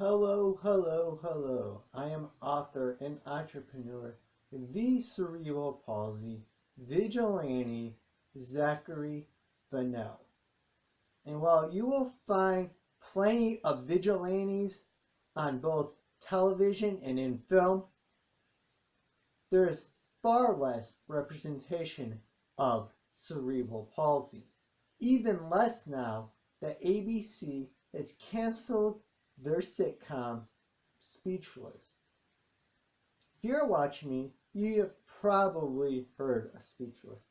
Hello, hello, hello. I am author and entrepreneur, the cerebral palsy vigilante, Zachary Vanell. And while you will find plenty of vigilantes on both television and in film, there is far less representation of cerebral palsy. Even less now that ABC has canceled their sitcom Speechless. If you're watching me, you have probably heard of Speechless.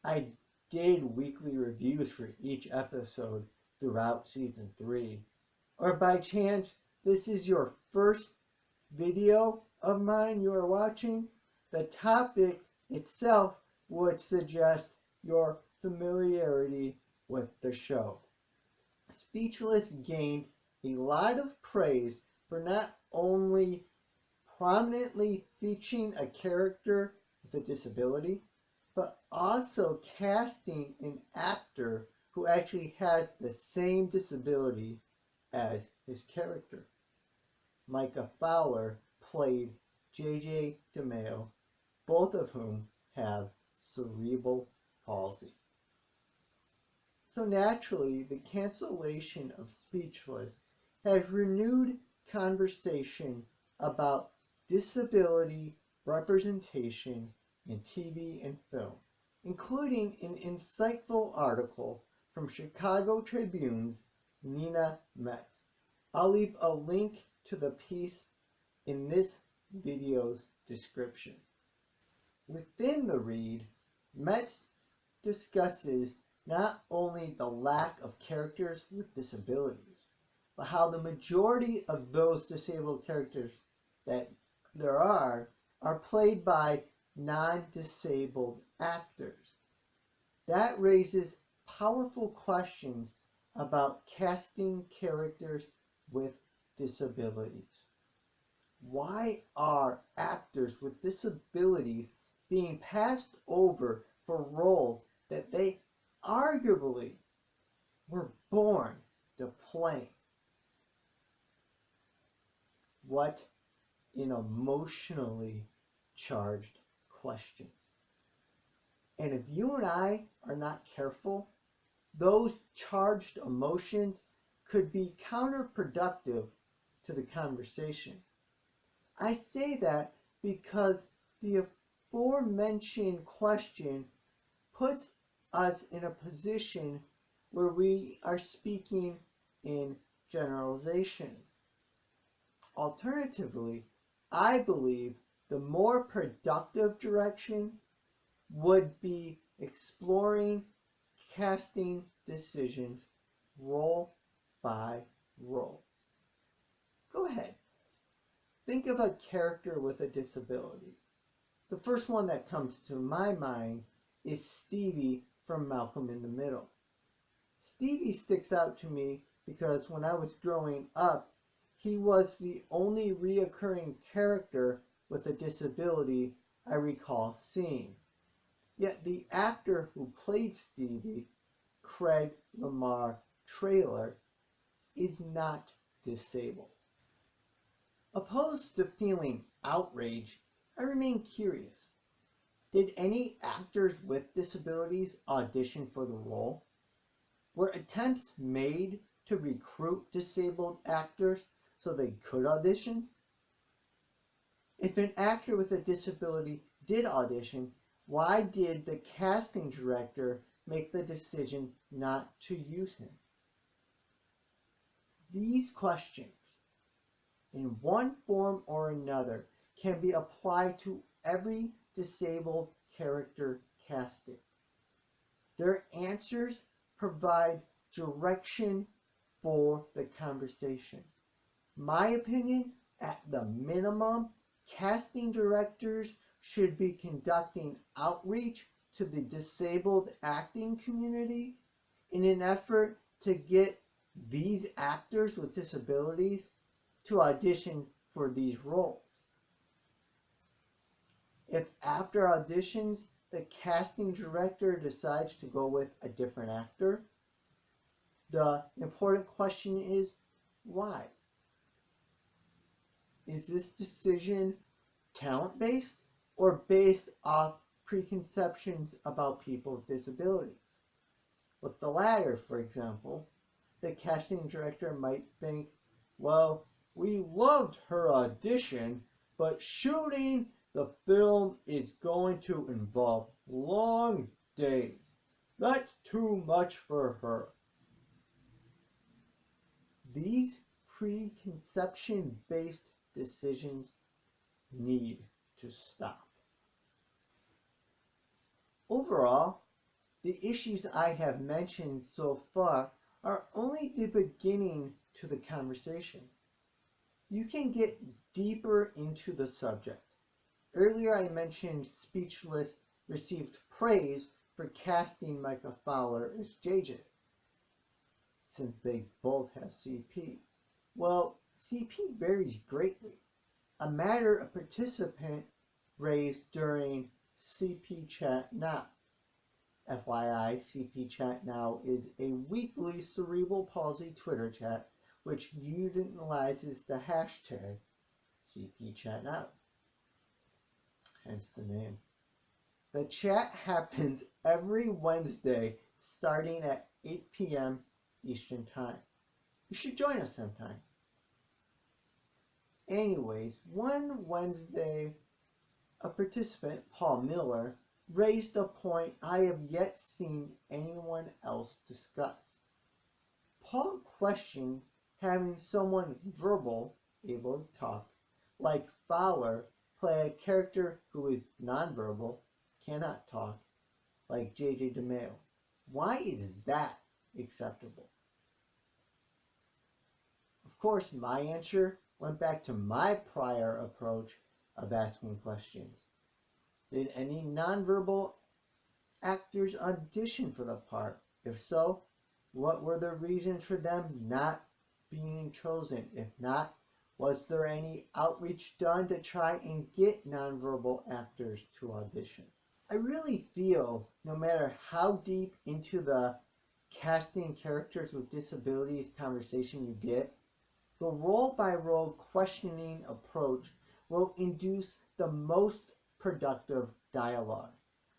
I did weekly reviews for each episode throughout season 3. Or by chance, this is your first video of mine you are watching, the topic itself would suggest your familiarity with the show. Speechless gained a lot of praise for not only prominently featuring a character with a disability, but also casting an actor who actually has the same disability as his character. Micah Fowler played J.J. DeMeo, both of whom have cerebral palsy. So naturally, the cancellation of Speechless has renewed conversation about disability representation in TV and film, including an insightful article from Chicago Tribune's Nina Metz. I'll leave a link to the piece in this video's description. Within the read, Metz discusses not only the lack of characters with disabilities, but how the majority of those disabled characters that there are played by non-disabled actors. That raises powerful questions about casting characters with disabilities. Why are actors with disabilities being passed over for roles that they arguably were born to play? What an emotionally charged question. And if you and I are not careful, those charged emotions could be counterproductive to the conversation. I say that because the aforementioned question puts us in a position where we are speaking in generalization. Alternatively, I believe the more productive direction would be exploring casting decisions role by role. Go ahead. Think of a character with a disability. The first one that comes to my mind is Stevie from Malcolm in the Middle. Stevie sticks out to me because when I was growing up, he was the only reoccurring character with a disability I recall seeing. Yet the actor who played Stevie, Craig Lamar Traylor, is not disabled. Opposed to feeling outraged, I remain curious. Did any actors with disabilities audition for the role? Were attempts made to recruit disabled actors so they could audition? If an actor with a disability did audition, why did the casting director make the decision not to use him? These questions, in one form or another, can be applied to every disabled character casting. Their answers provide direction for the conversation. My opinion, at the minimum, casting directors should be conducting outreach to the disabled acting community in an effort to get these actors with disabilities to audition for these roles. If after auditions the casting director decides to go with a different actor, the important question is why? Is this decision talent-based or based off preconceptions about people with disabilities? With the latter, for example, the casting director might think, well, we loved her audition, but shooting the film is going to involve long days. That's too much for her. These preconception-based decisions need to stop. Overall, the issues I have mentioned so far are only the beginning to the conversation. You can get deeper into the subject. Earlier I mentioned Speechless received praise for casting Micah Fowler as JJ, since they both have CP. Well, CP varies greatly, a matter a participant raised during CP Chat Now. FYI, CP Chat Now is a weekly cerebral palsy Twitter chat which utilizes the hashtag CP Chat Now, hence the name. The chat happens every Wednesday starting at 8 p.m. Eastern Time. You should join us sometime. Anyways, one Wednesday, a participant, Paul Miller, raised a point I have yet seen anyone else discuss. Paul questioned having someone verbal, able to talk, like Fowler, play a character who is nonverbal, cannot talk, like JJ DeMeo. Why is that acceptable? Of course, my answer went back to my prior approach of asking questions. Did any nonverbal actors audition for the part? If so, what were the reasons for them not being chosen? If not, was there any outreach done to try and get nonverbal actors to audition? I really feel no matter how deep into the casting characters with disabilities conversation you get, the role-by-role questioning approach will induce the most productive dialogue.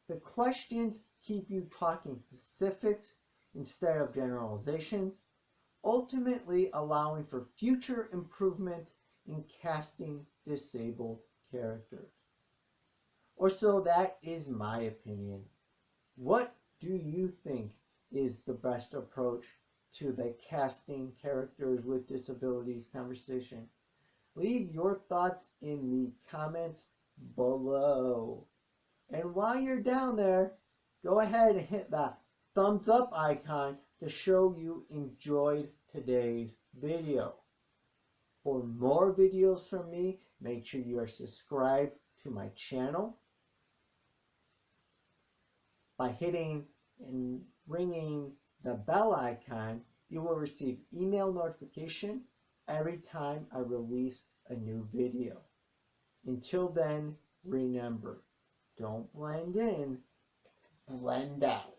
The questions keep you talking specifics instead of generalizations, ultimately allowing for future improvements in casting disabled characters. Or so that is my opinion. What do you think is the best approach to the casting characters with disabilities conversation? Leave your thoughts in the comments below. And while you're down there, go ahead and hit that thumbs up icon to show you enjoyed today's video. For more videos from me, make sure you are subscribed to my channel. By hitting and ringing the bell icon, you will receive email notification every time I release a new video. Until then, remember, don't blend in, blend out.